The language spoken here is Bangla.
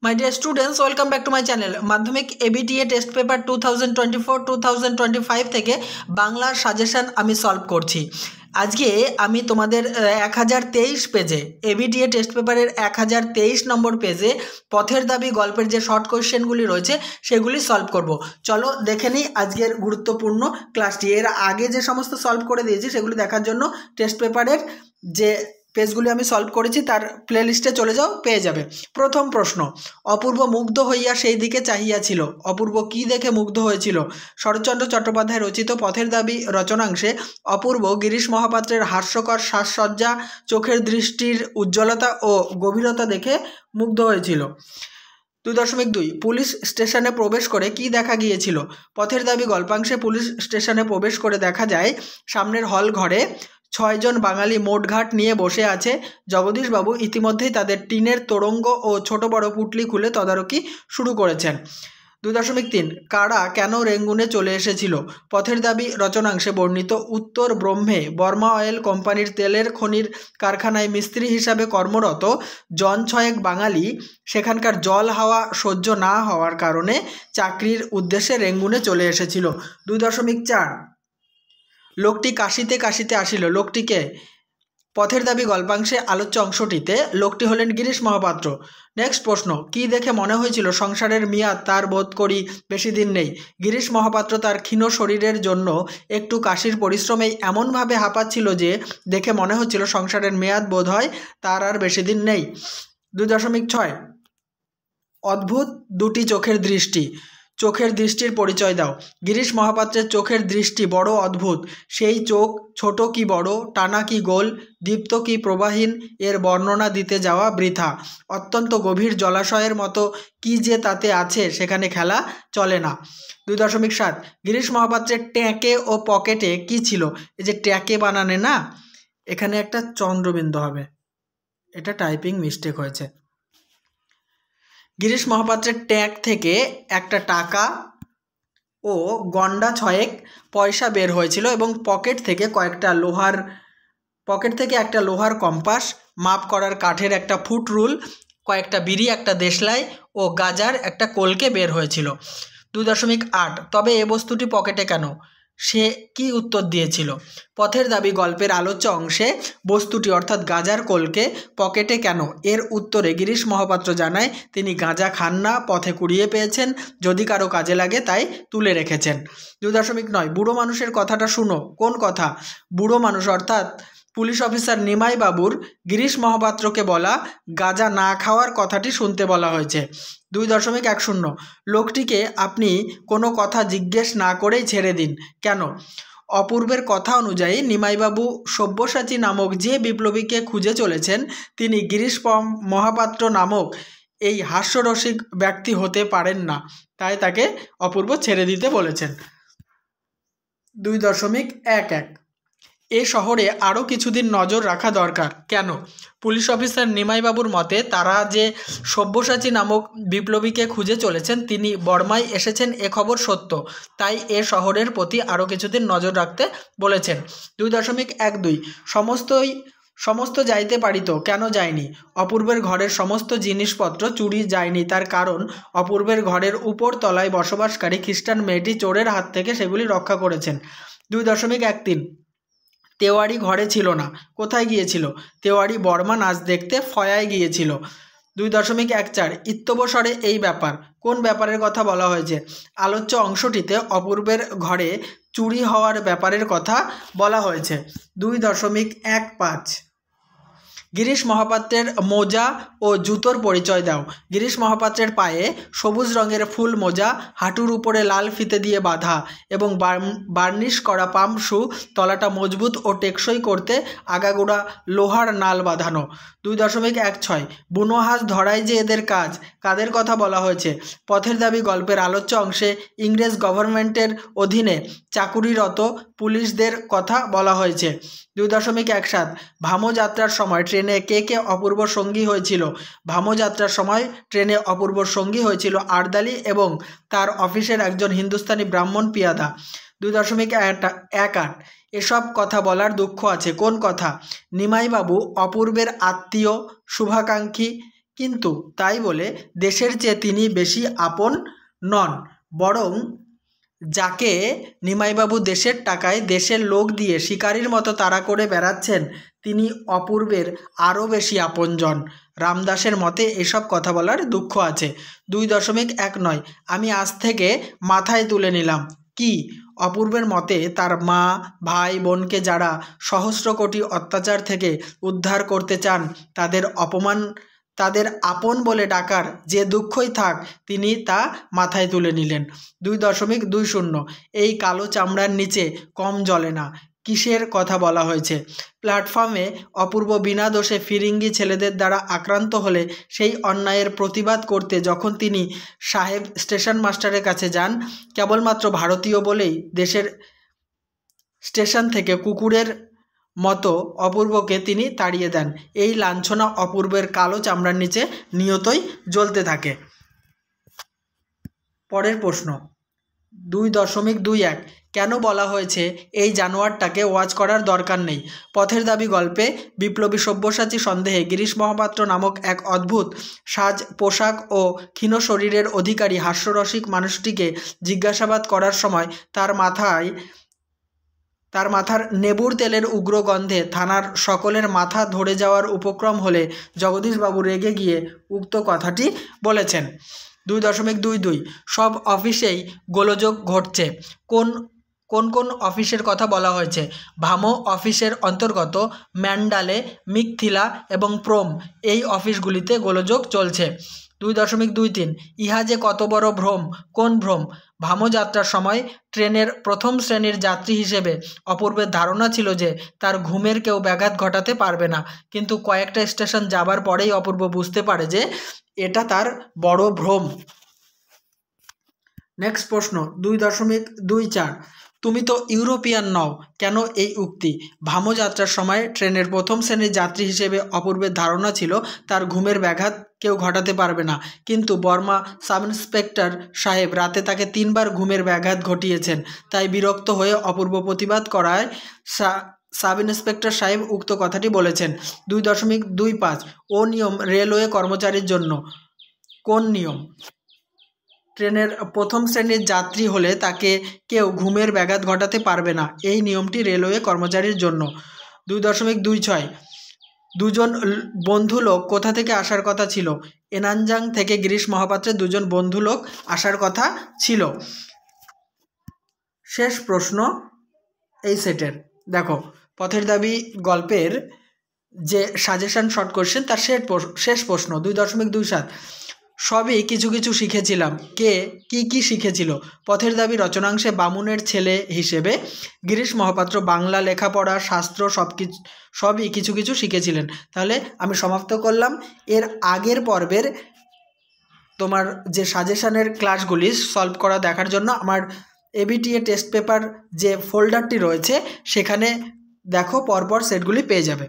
My dear students, welcome back to my channel. মাধ্যমিক এবিটিএ টেস্ট পেপার 2024-2025 থেকে বাংলার সাজেশন আমি সলভ করছি। আজকে আমি তোমাদের 1023 পেজে এবিটিএ টেস্ট পেপারের 1023 নম্বর পেজে পথের দাবি গল্পের যে শর্ট কোয়েশ্চেনগুলি রয়েছে সেগুলি সলভ করব। চলো দেখে নিই আজকের গুরুত্বপূর্ণ ক্লাসটি। এর আগে যে সমস্ত সলভ করে দিয়েছি সেগুলি দেখার জন্য টেস্ট পেপারের যে পেজগুলি আমি সলভ করেছি তার প্লেলিস্টে চলে যাও, পেয়ে যাবে। প্রথম প্রশ্ন, অপূর্ব মুগ্ধ হইয়া সেই দিকে চাহিয়াছিল। অপূর্ব কি দেখে মুগ্ধ হয়েছিল? শরৎচন্দ্র চট্টোপাধ্যায় রচিত পথের দাবি রচনাংশে অপূর্ব গিরিশ মহাপাত্রের হাস্যকর সাজসজ্জা, চোখের দৃষ্টির উজ্জ্বলতা ও গভীরতা দেখে মুগ্ধ হয়েছিল। 2.2 পুলিশ স্টেশনে প্রবেশ করে কি দেখা গিয়েছিল? পথের দাবি গল্পাংশে পুলিশ স্টেশনে প্রবেশ করে দেখা যায় সামনের হল ঘরে 6 জন বাঙালি মোটঘাট নিয়ে বসে আছে। জগদীশবাবু ইতিমধ্যেই তাদের টিনের তোরঙ্গ ও ছোট বড় পুটলি খুলে তদারকি শুরু করেছেন। 2.3 কারা কেন রেঙ্গুনে চলে এসেছিল? পথের দাবি রচনাংশে বর্ণিত উত্তর ব্রহ্মে বর্মা অয়েল কোম্পানির তেলের খনির কারখানায় মিস্ত্রি হিসাবে কর্মরত জন 6 বাঙালি সেখানকার জল হাওয়া সহ্য না হওয়ার কারণে চাকরির উদ্দেশ্যে রেঙ্গুনে চলে এসেছিল। 2.4 লোকটি কাশিতে কাশিতে আসিল। লোকটিকে? পথের দাবি গল্পাংশে আলোচ্য অংশটিতে লোকটি হলেন গিরিশ মহাপাত্র। নেক্সট প্রশ্ন, কি দেখে মনে হয়েছিল সংসারের মেয়াদ তার বোধ করি বেশি দিন নেই? গিরিশ মহাপাত্র তার ক্ষীণ শরীরের জন্য একটু কাশির পরিশ্রমেই এমনভাবে হাঁপাচ্ছিল যে দেখে মনে হচ্ছিল সংসারের মেয়াদ বোধ হয় তার আর বেশি দিন নেই। 2.6 অদ্ভুত দুটি চোখের দৃষ্টি। চোখের দৃষ্টির পরিচয় দাও। গিরিশ মহাপাত্রের চোখের দৃষ্টি বড় অদ্ভুত। সেই চোখ ছোট কি বড়, টানা কি গোল, দীপ্ত কি প্রবাহীন, এর বর্ণনা দিতে যাওয়া বৃথা। অত্যন্ত গভীর জলাশয়ের মতো কি যে তাতে আছে সেখানে খেলা চলে না। 2.7 গিরিশ মহাপাত্রের ট্যাঁকে ও পকেটে কি ছিল? এই যে ট্যাঁকে বানানে না, এখানে একটা চন্দ্রবিন্দু হবে, এটা টাইপিং মিস্টেক হয়েছে। গিরিশ মহাপাত্রের ট্যাঁক থেকে একটা টাকা ও গন্ডা 6 পয়সা বের হয়েছিল এবং পকেট থেকে একটা লোহার কম্পাস, মাপ করার কাঠের একটা ফুট রুল, কয়েকটা বিড়ি, একটা দেশলাই ও গাজার একটা কলকে বের হয়েছিল। 2.8 তবে এ বস্তুটি পকেটে কেন? সে কি উত্তর দিয়েছিল? পথের দাবি গল্পের আলোচ্য অংশে বস্তুটি অর্থাৎ গাজার কলকে পকেটে কেন এর উত্তরে গিরিশ মহাপাত্র জানায় তিনি গাঁজা খান না, পথে কুড়িয়ে পেয়েছেন, যদি কারো কাজে লাগে তাই তুলে রেখেছেন। 2.9 বুড়ো মানুষের কথাটা শুনো। কোন কথা? বুড়ো মানুষ অর্থাৎ পুলিশ অফিসার নিমাই বাবুর গিরিশ মহাপাত্রকে বলা গাঁজা না খাওয়ার কথাটি শুনতে বলা হয়েছে। 2.10 লোকটিকে আপনি কোনো কথা জিজ্ঞেস না করেই ছেড়ে দিন। কেন? অপূর্বের কথা অনুযায়ী নিমাইবাবু সব্যসাচী নামক যে বিপ্লবীকে খুঁজে চলেছেন তিনি গিরিশ মহাপাত্র নামক এই হাস্যরসিক ব্যক্তি হতে পারেন না, তাই তাকে অপূর্ব ছেড়ে দিতে বলেছেন। 2.11 এ শহরে আরও কিছুদিন নজর রাখা দরকার। কেন? পুলিশ অফিসার নিমাইবাবুর মতে তারা যে সব্যসাচী নামক বিপ্লবীকে খুঁজে চলেছেন তিনি বর্মায় এসেছেন এ খবর সত্য, তাই এ শহরের প্রতি আরও কিছুদিন নজর রাখতে বলেছেন। 2.12 সমস্ত যাইতে পারিত, কেন যায়নি? অপূর্বের ঘরের সমস্ত জিনিসপত্র চুরি যায়নি, তার কারণ অপূর্বের ঘরের উপর তলায় বসবাসকারী খ্রিস্টান মেয়েটি চোরের হাত থেকে সেগুলি রক্ষা করেছেন। 2.13 তেওয়ারি ঘরে ছিল না, কোথায় গিয়েছিল? তেওয়ারি বর্মা নাচ দেখতে ফয়ায় গিয়েছিল। 2.14 ইত্যবসরে এই ব্যাপার। কোন ব্যাপারের কথা বলা হয়েছে? আলোচ্য অংশটিতে অপূর্বের ঘরে চুরি হওয়ার ব্যাপারের কথা বলা হয়েছে। 2.15 গিরিশ মহাপাত্রের মোজা ও জুতোর পরিচয় দাও। গিরিশ মহাপাত্রের পায়ে সবুজ রঙের ফুল মোজা, হাঁটুর উপরে লাল ফিতে দিয়ে বাঁধা এবং বার্নিশ করা পাম শু, তলাটা মজবুত ও টেকসই করতে আগাগোড়া লোহার নাল বাঁধানো। 2.16 বুনো হাঁস ধরাই যে এদের কাজ। কাদের কথা বলা হয়েছে? পথের দাবি গল্পের আলোচ্য অংশে ইংরেজ গভর্নমেন্টের অধীনে চাকুরিরত পুলিশদের কথা বলা হয়েছে। 2.17 ভামো যাত্রার সময় ট্রেনে কে কে অপূর্ব সঙ্গী হয়েছিল? ভামো যাত্রার সময় ট্রেনে অপূর্ব সঙ্গী হয়েছিল আর্দালি এবং তার অফিসের একজন হিন্দুস্তানি ব্রাহ্মণ পিয়াদা। 2.18 এসব কথা বলার দুঃখ আছে। কোন কথা? নিমাইবাবু অপূর্বের আত্মীয় শুভাকাঙ্ক্ষী কিন্তু তাই বলে দেশের চেয়ে তিনি বেশি আপন নন, বরং যাকে নিমাইবাবু দেশের টাকায় দেশের লোক দিয়ে শিকারির মতো তাড়া করে বেড়াচ্ছেন তিনি অপূর্বের আরও বেশি আপনজন। রামদাসের মতে এসব কথা বলার দুঃখ আছে। 2.19 আমি আজ থেকে মাথায় তুলে নিলাম। কি? অপূর্বের মতে তার মা ভাই বোনকে যারা সহস্র কোটি অত্যাচার থেকে উদ্ধার করতে চান তাদের আপন বলে ডাকার যে দুঃখই থাক তিনি তা মাথায় তুলে নিলেন। 2.20 এই কালো চামড়ার নিচে কম জ্বলে না। কিসের কথা বলা হয়েছে? প্ল্যাটফর্মে অপূর্ব বিনা দোষে ফিরিঙ্গি ছেলেদের দ্বারা আক্রান্ত হলে সেই অন্যায়ের প্রতিবাদ করতে যখন তিনি সাহেব স্টেশন মাস্টারের কাছে যান, কেবলমাত্র ভারতীয় বলেই দেশের স্টেশন থেকে কুকুরের মতো অপূর্বকে তিনি তাড়িয়ে দেন। এই লাঞ্ছনা অপূর্বের কালো চামড়ার নিচে নিয়তই জ্বলতে থাকে। পরের প্রশ্ন 2.21 কেন বলা হয়েছে এই জানোয়ারটাকে ওয়াচ করার দরকার নেই? পথের দাবি গল্পে বিপ্লবী সব্যসাচী সন্দেহে গিরিশ মহাপাত্র নামক এক অদ্ভুত সাজ পোশাক ও ক্ষীণ শরীরের অধিকারী হাস্যরসিক মানুষটিকে জিজ্ঞাসাবাদ করার সময় তার মাথার নেবুর তেলের উগ্র গন্ধে থানার সকলের মাথা ধরে যাওয়ার উপক্রম হলে জগদীশবাবু রেগে গিয়ে উক্ত কথাটি বলেছেন। 2.22 সব অফিসেই গোলযোগ ঘটছে। কোন কোন অফিসের কথা বলা হয়েছে? ভামো অফিসের অন্তর্গত ম্যান্ডালে, মিথিলা এবং প্রোম এই অফিসগুলিতে গোলযোগ চলছে। 2.23 ইহা যে কত বড় ভ্রম! কোন ভ্রম? ভামো যাত্রার সময় ট্রেনের প্রথম শ্রেণীর যাত্রী হিসেবে অপূর্বের ধারণা ছিল যে তার ঘুমের কেউ ব্যাঘাত ঘটাতে পারবে না, কিন্তু কয়েকটা স্টেশন যাবার পরেই অপূর্ব বুঝতে পারে যে এটা তার বড় ভ্রম। নেক্সট প্রশ্ন 2.24 তুমি তো ইউরোপিয়ান নও, কেন এই উক্তি? ভামো যাত্রার সময় ট্রেনের প্রথম শ্রেণীর যাত্রী হিসেবে অপূর্বের ধারণা ছিল তার ঘুমের ব্যাঘাত কেউ ঘটাতে পারবে না, কিন্তু বর্মা সাব ইন্সপেক্টর সাহেব রাতে তাকে 3 বার ঘুমের ব্যাঘাত ঘটিয়েছেন। তাই বিরক্ত হয়ে অপূর্ব প্রতিবাদ করায় সাব ইন্সপেক্টর সাহেব উক্ত কথাটি বলেছেন। 2.25 ও নিয়ম রেলওয়ে কর্মচারীর জন্য। কোন নিয়ম? ট্রেনের প্রথম শ্রেণীর যাত্রী হলে তাকে কেউ ঘুমের ব্যাঘাত ঘটাতে পারবে না, এই নিয়মটি রেলওয়ে কর্মচারীর জন্য। 2.26 দুজন বন্ধু লোক কোথা থেকে আসার কথা ছিল? এনানজাং থেকে গিরিশ মহাপাত্রের দুজন বন্ধু লোক আসার কথা ছিল। শেষ প্রশ্ন এই সেটের। দেখো, পথের দাবি গল্পের যে সাজেশন শর্ট কোশ্চেন তার শেষ প্রশ্ন 2.27 সবই কিছু কিছু শিখেছিলাম। কে কি শিখেছিল? পথের দাবি রচনাংশে বামুনের ছেলে হিসেবে গিরিশ মহাপাত্র বাংলা লেখাপড়া শাস্ত্র সবই কিছু কিছু শিখেছিলেন। তাহলে আমি সমাপ্ত করলাম। এর আগের পর্বের তোমার যে সাজেশনের ক্লাসগুলি সলভ করা দেখার জন্য আমার এবিটিএ টেস্ট পেপার যে ফোল্ডারটি রয়েছে সেখানে দেখো, পরপর সেটগুলি পেয়ে যাবে।